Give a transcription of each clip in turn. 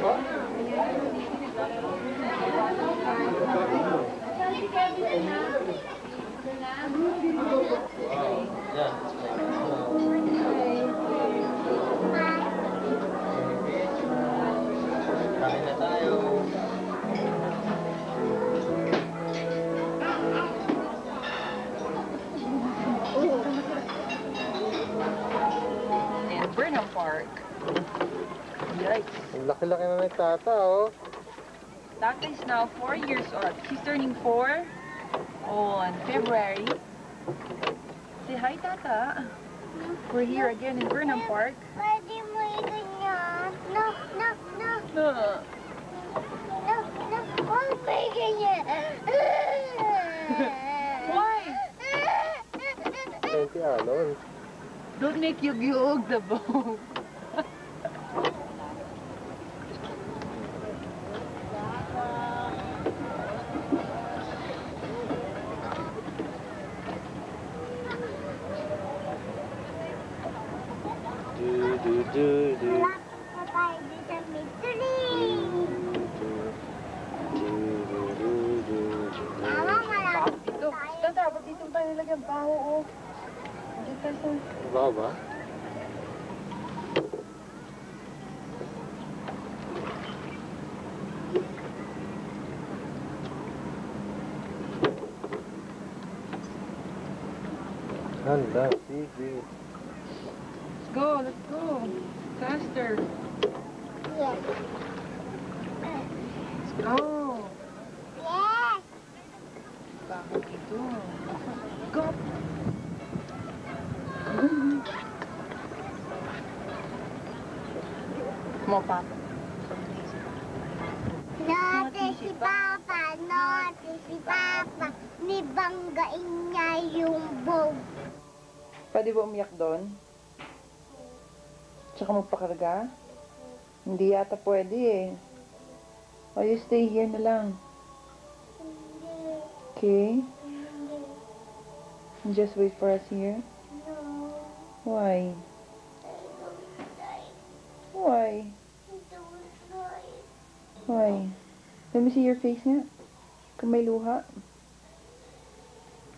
Kain na tayo. And Burnham Park. Yikes. Ang laki-laki na nagtata, oh. Tata is now 4 years old. She's turning 4 on February. Say hi, Tata. We're here again in Burnham Park. Pwede mo iganyan. No, no, no. No. No, no. Huwag mo iganyan. Why? Thank you, Alon. Don't make yug-yug the boat. Wala pa tayo dito sa mystery. Mama, malapit Dito. tayo. Tata, ba't dito tayo nilagyan baho, oh? Diyan tayo sa... Ba ba? Handa, sige. Let's go, let's go. Faster. Yes. Let's go. Yes. Baho dito. Go. Mo, Papa. Naughty si Papa, naughty si Papa. Nibanggain niya yung boat. Pwede ba umiyak doon? Tsaka magpakarga? Hindi yata pwede eh. Why you stay here na lang? Okay? And just wait for us here? No. Why? Why? Why? Let me see your face nga. Kung may luha.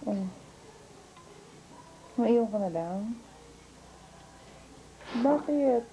Oh. Maiwan ka na lang? Bakit?